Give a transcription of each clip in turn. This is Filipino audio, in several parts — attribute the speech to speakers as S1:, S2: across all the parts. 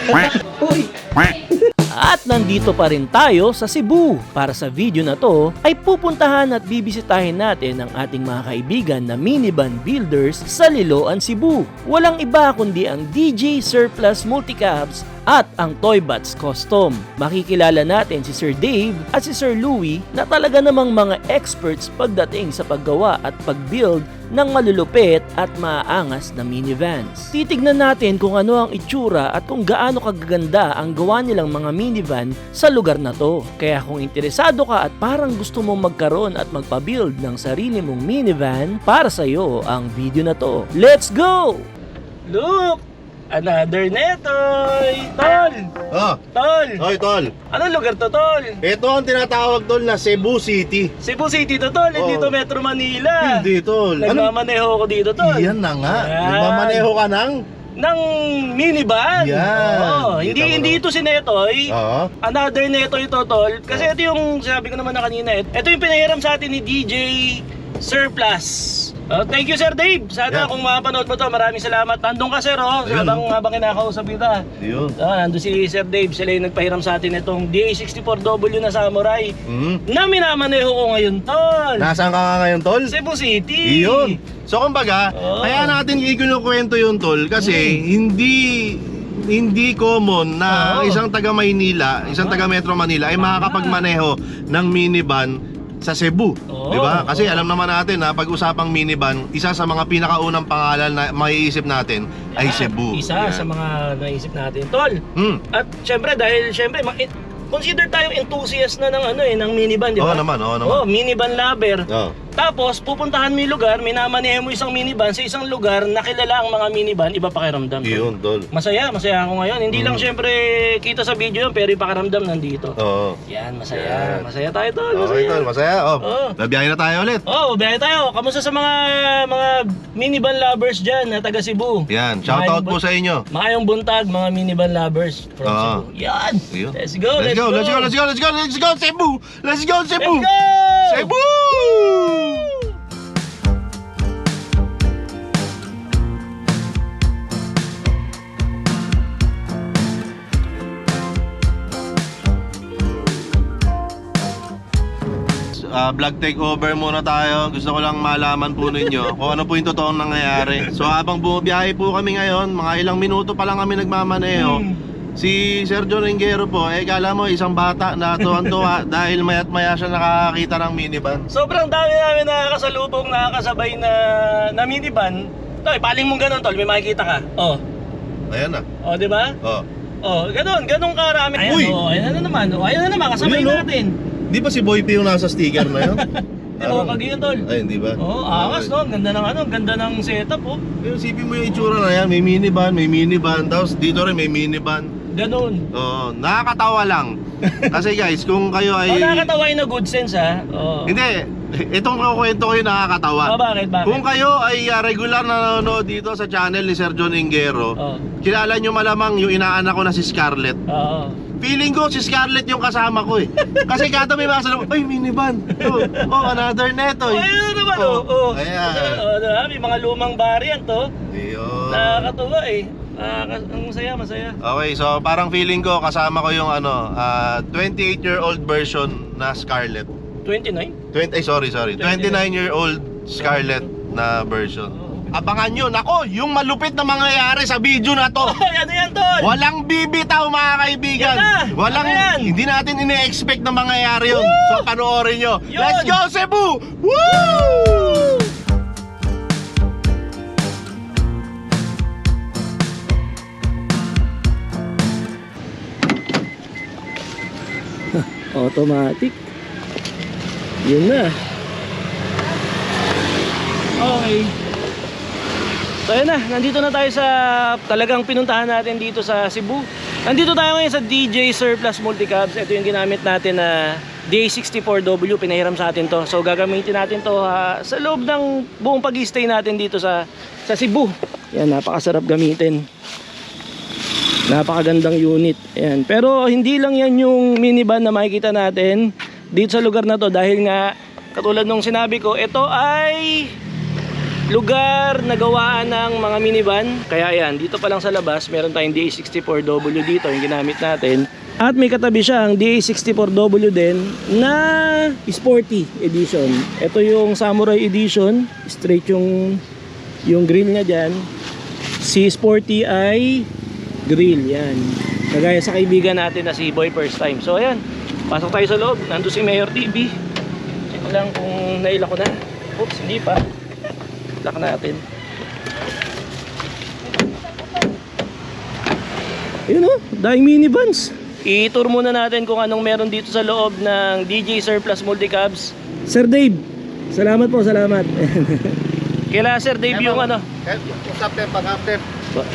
S1: Uy.
S2: At nandito pa rin tayo sa Cebu. Para sa video na to ay pupuntahan at bibisitahin natin ang ating mga kaibigan na minivan builders sa Liloan, Cebu. Walang iba kundi ang DJ Surplus Multicabs at ang Toybats Custom. Makikilala natin si Sir Dave at si Sir Louie na talaga namang mga experts pagdating sa paggawa at pag-build ng malulupit at maaangas na minivans. Titignan natin kung ano ang itsura at kung gaano kagaganda ang gawa nilang mga minivan sa lugar na to. Kaya kung interesado ka at parang gusto mong magkaroon at magpa-build ng sarili mong minivan, para sa iyo ang video na to. Let's go! Look! Another netoy! Tol!
S3: Oh,
S2: Tol!
S3: oy tol.
S2: Anong lugar to, Tol?
S3: Ito ang tinatawag tol na Cebu City.
S2: Cebu City to, Tol. Hindi to Metro Manila.
S3: Hindi tol.
S2: Nagmamaneho ko dito, Tol.
S3: Yan na nga.
S2: Yan.
S3: Nagmamaneho ka ng?
S2: Ng minivan.
S3: Yan.
S2: Oo.
S3: Kita mo,
S2: Hindi ito si Netoy.
S3: Oo.
S2: Another Netoy to, Tol. Kasi ito yung sabi ko naman na kanina. Ito yung pinahiram sa atin ni DJ Surplus. Thank you, Sir Dave. Sana
S3: Yeah.
S2: kung mapanood mo to, maraming salamat. Nandun ka, Sir, oh.
S3: Ayun.
S2: Habang kinakausap kita.
S3: Yun.
S2: Nandun si Sir Dave. Sila yung nagpahiram sa atin itong DA64W na Samurai na minamaneho ko ngayon, Tol.
S3: Nasaan ka nga ngayon tol?
S2: Cebu City.
S3: Iyon. So kumbaga,
S2: Oo.
S3: kaya natin ikinukwento yun tol kasi hindi common na
S2: Oo.
S3: isang taga Maynila, isang taga Metro Manila ay makakapagmaneho ng minivan sa Cebu,
S2: Oo.
S3: di ba? Kasi
S2: Oo.
S3: alam naman natin na pag-usapang minivan, isa sa mga pinakaunang pangalan na maiisip natin ay Cebu.
S2: Isa
S3: Yan.
S2: sa mga naisip natin, Tol.
S3: Hmm.
S2: At syempre dahil consider tayong enthusiast na ng minivan, di ba?
S3: Oo naman, oo naman.
S2: Oh, minivan lover.
S3: Oo.
S2: Tapos pupuntahan mo yung lugar, minamaneho mo isang minivan sa isang lugar na kilala ang mga minivan, iba pakiramdam. Tol.
S3: Iyon, tol.
S2: Masaya ako ngayon. Hindi lang syempre kita sa video yun, pero yung pakiramdam nandito.
S3: Oo.
S2: Yan, masaya.
S3: Yan.
S2: Masaya tayo, Tol.
S3: Okay, tol. Masaya. Oh.
S2: Oo.
S3: Nabiyahe na tayo ulit.
S2: Oh, biyahe tayo. Kamusta sa mga minivan lovers dyan na taga Cebu?
S3: Yan. Shoutout po sa inyo.
S2: Makayong buntag, mga minivan lovers from
S3: Oo.
S2: Cebu. Yan!
S3: Ayun.
S2: Let's go,
S3: Let's go, let's go, let's go, let's go, let's go, Cebu! Let's go, Cebu!
S2: Let's go!
S3: Cebu! Vlog takeover muna tayo. Gusto ko lang malaman po ninyo kung ano po yung totoong nangyayari. So habang bumibiyahe po kami ngayon, mga ilang minuto pa lang kami nagmamaneho. Si Sergio Ringero po, kala mo isang bata na tuwan-tuwa dahil maya't maya siya nakakita ng minivan.
S2: Sobrang dami namin nakakasalubong, nakakasabay na minivan. Tol, paling mong ganun, Tol, may makikita ka. Oh.
S3: Ayan na.
S2: Oh, di ba?
S3: Oh.
S2: Oh, ganun karami. Ayan,
S3: Uy!
S2: oh, ayan na naman. Oh, ayan na naman, kasabay
S3: Ayun, oh.
S2: natin.
S3: Di ba si Boy P yung nasa sticker na yun?
S2: Di ba, kagyan, Tol?
S3: Ay, hindi ba?
S2: Oh, angas, no? Ganda ng ganda ng setup, oh.
S3: Pero isipin mo yung itsura na yan, may minivan, tapos dito rin may minivan.
S2: Ganun.
S3: Oo, nakakatawa lang. Kasi guys, kung kayo ay...
S2: Oh, nakakatawa yun na good sense, ha? Oh.
S3: Hindi, itong kukwento ko yung nakakatawa.
S2: Oh, bakit?
S3: Kung kayo ay regular na nanonood dito sa channel ni Sir John Ingero,
S2: Oh.
S3: kilala nyo malamang yung inaanak ko na si Scarlett.
S2: Oo.
S3: Feeling ko si Scarlett yung kasama ko eh. Kasi kada may masalong, ay minivan. Oh, another neto.
S2: Oh, ayun na naman, oh.
S3: Ayan.
S2: Oh, diba? May mga lumang variant, oh.
S3: Ayun.
S2: Nakakatuwa, eh. Ang masaya.
S3: Okay, so parang feeling ko kasama ko yung 28-year-old version na Scarlett.
S2: 29?
S3: 29-year-old Scarlett na version. Abangan nyo, nako, yung malupit na mangyayari sa video na to.
S2: Oh, ano yan, Tol?
S3: Walang bibitaw mga kaibigan.
S2: Yan na!
S3: Walang,
S2: Ano yan?
S3: hindi natin ine-expect na mangyayari yun.
S2: Woo!
S3: So panoorin nyo.
S2: Yun!
S3: Let's go Cebu! Woo!
S2: Automatic. Yun na. Okay. So ayun na, nandito na tayo sa talagang pinuntahan natin dito sa Cebu. Nandito tayo ngayon sa DJ Surplus Multicabs. Ito yung ginamit natin na DA64W, pinahiram sa atin to. So gagamitin natin to sa loob ng buong pag-stay natin dito sa Cebu. Yan, napakasarap gamitin. Napakagandang unit. Ayan. Pero hindi lang yan yung minivan na makikita natin dito sa lugar na to, dahil nga katulad nung sinabi ko, ito ay lugar na gawaan ng mga minivan. Kaya yan, dito pa lang sa labas, meron tayong DA64W dito, yung ginamit natin. At may katabi siyang DA64W din na Sporty Edition. Ito yung Samurai Edition, straight yung grill niya dyan. Si Sporty ay grill, yan. Kagaya sa kaibigan natin na si Boy First Time. So ayan, pasok tayo sa loob. Nandun si Mayor TV. Check ko lang kung naila ko na. Oops, hindi pa. Lock natin. Ayun o, daing minivans. I-tour muna natin kung anong meron dito sa loob ng DJ Surplus Multicabs. Sir Dave, salamat po, salamat. Kaila Sir Dave yung ano.
S1: Usap tayo pag-after.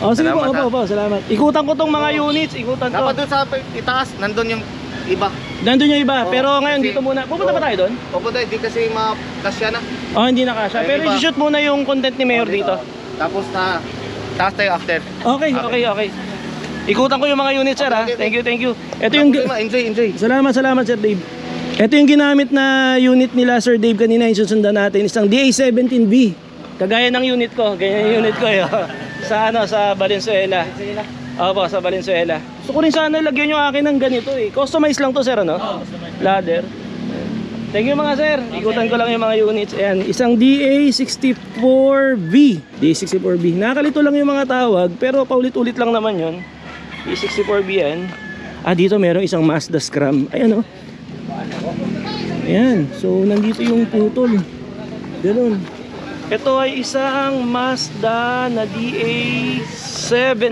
S2: Oh, sige po,
S1: Salamat,
S2: opo, salamat. Ikutan ko tong mga units, ikutan ko.
S1: Dapat doon sa itaas, nandun yung iba.
S2: Nandun yung iba,
S1: Oo,
S2: pero ngayon
S1: kasi-
S2: dito muna. Pupunta ba tayo doon?
S1: Pupunta, hindi kasi makasya na.
S2: Oh, hindi na kasha.
S1: Ay,
S2: Pero
S1: iba.
S2: i-shoot muna yung content ni Mayor dito.
S1: Tapos na, taas tayo after.
S2: Okay. Ikutan ko yung mga units, sir, ha?
S1: Okay.
S2: Thank you. Ito yung...
S1: Enjoy.
S2: Salamat, Sir Dave. Ito yung ginamit na unit nila, Sir Dave, kanina yung susundan natin. Isang DA17B. Kagaya ng unit ko. Ganyan yung unit ko, eh. Sa Valenzuela. Opo, sa Valenzuela. Gusto ko rin sana lagyan yung akin ng ganito, eh. Customize lang to, sir, ano? Ladder. Thank you, mga sir. Ikutan ko lang yung mga units. Ayan, isang DA64B. DA64B. Nakakalito lang yung mga tawag, pero paulit-ulit lang naman yun. DA64B yan. Dito meron isang Mazda Scram. Ayan, oh. Ayan, so nandito yung putol. Ganun. Ito ay isang Mazda na DA17.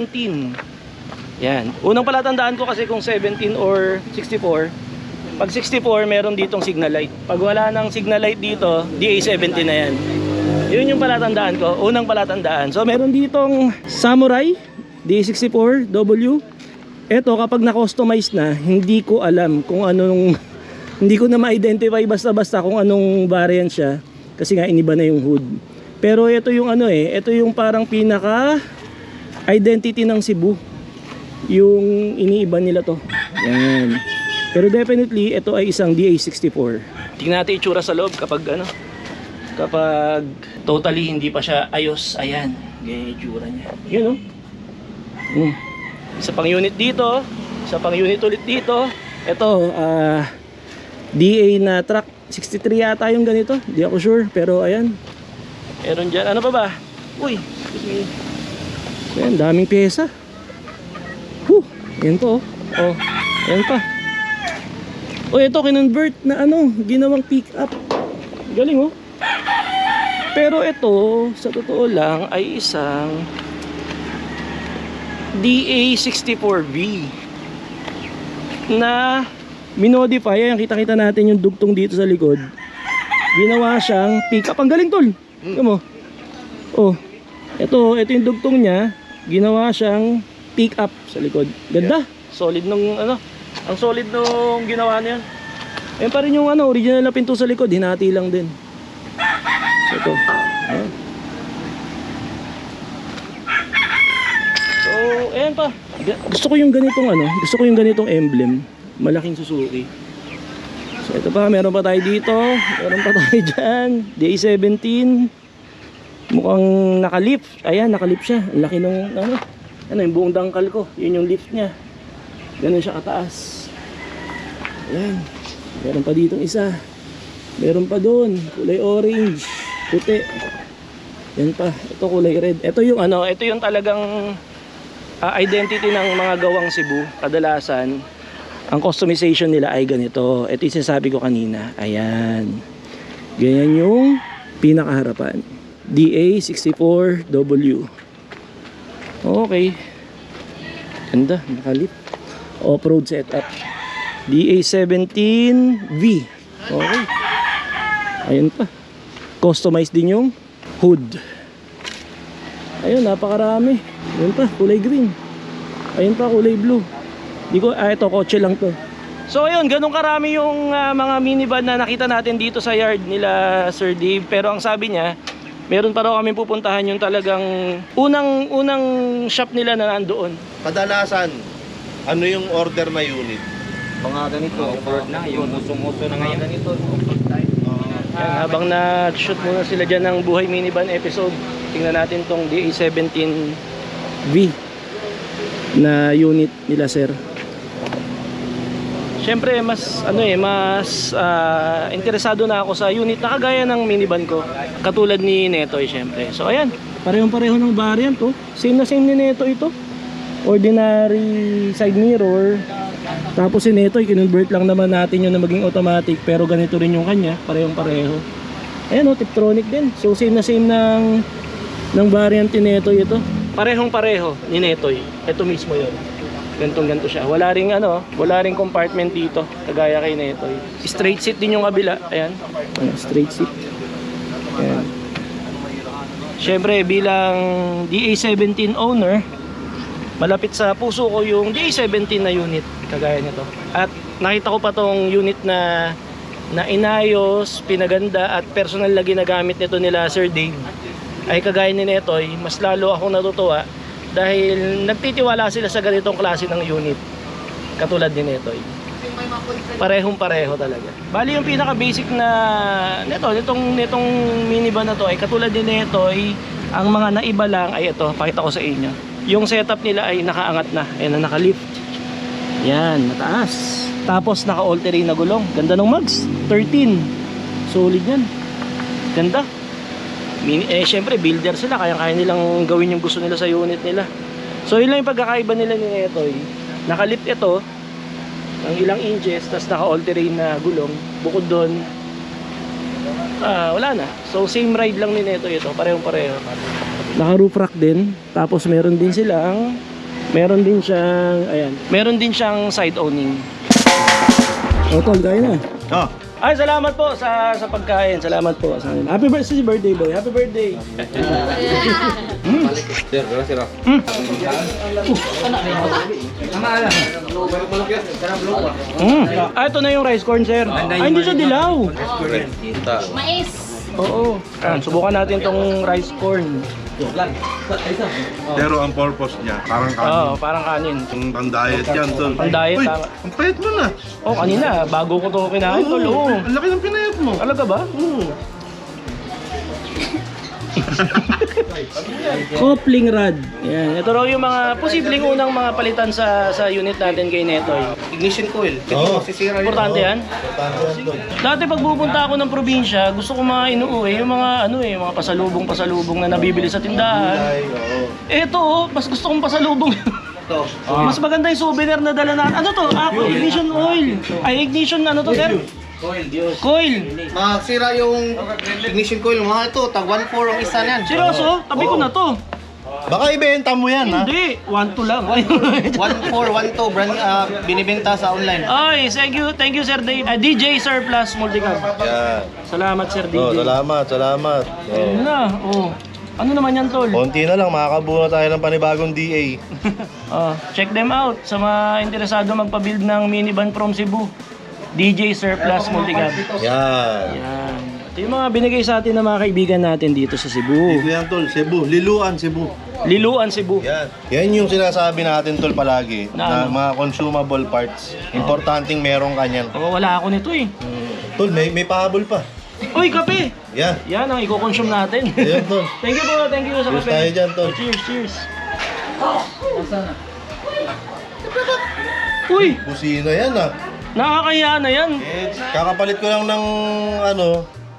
S2: Yan. Unang palatandaan ko kasi kung 17 or 64. Pag 64, meron ditong signal light. Pag wala ng signal light dito, DA17 na yan. Yun yung palatandaan ko. Unang palatandaan. So meron ditong Samurai DA64W. Ito kapag na-customize na, hindi ko alam kung anong... Hindi ko na ma-identify basta-basta kung anong variant siya. Kasi nga iniba na yung hood. Pero ito yung ano ito yung parang pinaka identity ng Cebu. Yung iniiba nila to. Yan. Pero definitely ito ay isang DA64. Tingnan natin itsura sa loob kapag kapag totally hindi pa siya ayos. Ayan. Ganyan yung itsura niya. Yun Isa pang unit dito. Isa pang unit ulit dito. Ito DA na truck 63 yata yung ganito, di ako sure, pero ayan meron dyan, ano pa ba? Uy, excuse me. Ayan, daming pyesa. Ayan to ayan pa. Ito kinonvert na ginawang pick up. Galing pero ito sa totoo lang ay isang DA64V na minodify. Ayan, kita-kita natin yung dugtong dito sa likod. Ginawa siyang pick-up. Ang galing, tol. Tignan mo. Ito yung dugtong niya. Ginawa siyang pick-up sa likod. Ganda. Solid nung ang solid nung ginawa niya. Ayan pa rin yung original na pinto sa likod. Hinati lang din. So, ito. Ayan. So, ayan pa. Gusto ko yung ganitong emblem. Malaking Suzuki. So ito pa, meron pa tayo dito. Meron pa tayo dyan. DA17. Mukhang nakalift. Ayan, nakalift siya. Ang laki ng yung buong dangkal ko. Yun yung lift niya. Ganun siya kataas. Ayan. Meron pa ditong isa. Meron pa doon. Kulay orange. Puti. Yan pa. Ito kulay red. Ito yung talagang identity ng mga gawang Cebu. Kadalasan ang customization nila ay ganito. Ito yung sinasabi ko kanina. Ayan. Ganyan yung pinakaharapan. DA64W. Okay. Ganda. Nakalip. Off-road setup. DA17V. Okay. Ayan pa. Customized din yung hood. Ayun, napakarami. Ayan pa, kulay green. Ayan pa, kulay blue. Ito, kotse lang to. So ayun, ganun karami yung mga minivan na nakita natin dito sa yard nila Sir Dave. Pero ang sabi niya, meron pa raw kami pupuntahan yung talagang unang shop nila na nandoon.
S3: Kadalasan, ano yung order na unit?
S1: Mga ganito, na, yung muso-muso na ngayon ganito.
S2: Yan, habang nag-shoot muna sila dyan ng Buhay Minivan episode, tingnan natin tong DA17V na unit nila, sir. Siyempre mas interesado na ako sa unit na kagaya ng minivan ko, katulad ni Netoy siyempre. So ayan, parehong-pareho ng variant oh. Same na same ni Netoy ito. Ordinary side mirror. Tapos si Netoy kinonvert lang naman natin yun na maging automatic, pero ganito rin yung kanya, parehong-pareho. Ayan oh, Tiptronic din. So same na same ng variant ni Netoy ito. Parehong-pareho ni Netoy. Ito mismo yun. Ganto siya. Wala ring compartment dito kagaya kay Netoy. Straight seat din yung kabila. Ayan. Straight seat. Ayan. Syempre bilang DA17 owner, malapit sa puso ko yung DA17 na unit kagaya nito. At nakita ko pa tong unit na inayos, pinaganda at personal na ginagamit nito nila Sir Dave. Ay kagaya ni Netoy, mas lalo akong natutuwa dahil nagtitiwala sila sa ganitong klase ng unit katulad ni Netoy. Parehong-pareho talaga. Bali yung pinaka basic na nitong minivan na to ay katulad ni Netoy. Ang mga naiba lang ay ito, pakita ko sa inyo. Yung setup nila ay nakaangat na, ayan na, naka-lift. Yan, mataas. Tapos naka-all-terrain na gulong. Ganda ng mags, 13. Solid yan. Ganda. Syempre builder sila, kaya nilang gawin yung gusto nila sa unit nila. So yun lang yung pagkakaiba nila ni Netoy. Naka-lift ito ng ilang inches, tapos naka-all-terrain na gulong. Bukod doon, wala na. So same ride lang ni Netoy ito, parehong-pareho. Naka-roof rack din, tapos meron din siyang side owning. O tol, kaya na.
S3: Oh.
S2: Ay, salamat po sa pagkain. Salamat po. Happy birthday boy. Happy birthday. Ito na yung rice corn, sir. Ay, hindi siya dilaw.
S4: Mais.
S2: Oo. Subukan natin tong rice corn.
S3: Pero ang purpose niya, parang kanin.
S2: Oo, parang kanin.
S3: Ang diet yan, tol.
S2: Ang diet,
S3: Uy,
S2: tama.
S3: ang payat mo na.
S2: Oh, kanina, bago ko to kinain, tol. Oo.
S3: Ang laki ng pinayat mo.
S2: Talaga ba? Coupling rod. Yan. Ito raw yung mga posibleng unang mga palitan sa unit natin kay Netoy.
S1: Ignition coil.
S3: Oo.
S1: Sisira yun.
S2: Importante yan. Dati pag pupunta ako ng probinsya, gusto ko mga inuuwi, yung mga mga pasalubong na nabibili sa tindahan. Eto, mas gusto kong pasalubong. Mas maganda yung souvenir na dala natin. Ano to? Ignition oil. Ay, ignition sir? Coil.
S1: Masira yung ignition coil. Mga ito, tag 1.4 ang isa niyan.
S2: Seryoso? Tabi ko na to.
S3: Baka ibenta mo yan, ha?
S2: Hindi, 1-2 lang.
S1: 1.4, 1.2 brand binibenta sa online.
S2: Ay, thank you Sir Dave. DJ Surplus Multicam.
S3: Yan.
S2: Salamat Sir DJ.
S3: Oh, salamat.
S2: Ayun na, ano naman yan, tol?
S3: Konti na lang, makakabuo na tayo ng panibagong DA.
S2: Check them out sa mga interesado magpa-build ng minivan from Cebu. DJ Surplus Multicam.
S3: Yan.
S2: Yan. Ito yung mga binigay sa atin ng mga kaibigan natin dito sa Cebu.
S3: Dito yan, tol. Cebu. Liluan, Cebu.
S2: Liluan Cebu.
S3: Yan. Yan yung sinasabi natin, tol, palagi.
S2: Na
S3: Na mga consumable parts. Importanteng meron kanyan.
S2: Wala ako nito eh.
S3: Tol, may pahabol pa.
S2: Uy, kape!
S3: Yan.
S2: Yan ang i-consume natin.
S3: Yan, tol.
S2: Thank you po, thank you sa
S3: Cheers
S2: kape.
S3: tayo dyan, tol.
S2: Cheers. Uy,
S3: Busina yan,
S2: nakakaya na yan.
S3: Kakapalit ko lang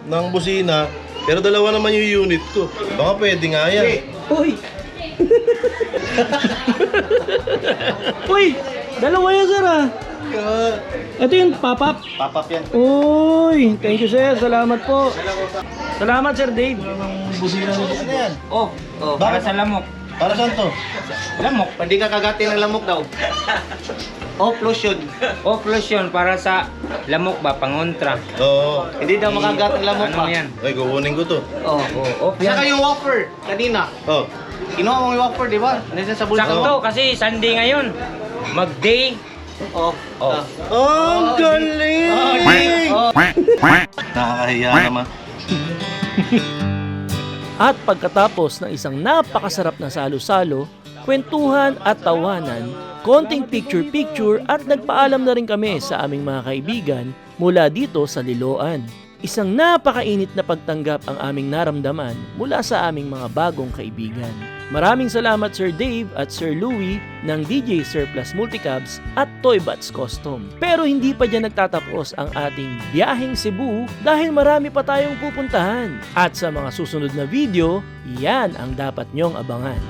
S3: ng busina. Pero dalawa naman yung unit ko. Baka pwede nga yan.
S2: Uy! Uy! Dalawa yan, sir Ito yung pop-up.
S1: Pop-up yan.
S2: Uy! Thank you, sir. Salamat po. Salamat, Sir Dave.
S3: Busina nito. Ano yan?
S1: Para sa lamok.
S3: Para saan to?
S1: Lamok? Hindi ka kagatin ng lamok daw. Occlusion.
S5: Occlusion para sa lamok ba, pangontra.
S3: Oo.
S1: Hindi daw makagat ng lamok
S5: Ano
S1: pa.
S5: yan?
S3: Ay, kukunin ko to.
S1: Oh. Saka yung whopper kanina.
S3: Oh.
S1: Kinuha mo yung whopper, di ba? Nandiyan sa bulsa
S5: Sakto
S1: mo.
S5: kasi Sunday ngayon. Mag-day.
S1: Oh.
S3: Ang galing! Nakakahiya naman.
S2: At pagkatapos ng isang napakasarap na salo-salo, kwentuhan at tawanan, konting picture-picture at nagpaalam na rin kami sa aming mga kaibigan mula dito sa Liloan. Isang napakainit na pagtanggap ang aming naramdaman mula sa aming mga bagong kaibigan. Maraming salamat Sir Dave at Sir Louie ng DJ Surplus Multicabs at Toybats Custom. Pero hindi pa dyan nagtatapos ang ating biyaheng Cebu dahil marami pa tayong pupuntahan. At sa mga susunod na video, yan ang dapat nyong abangan.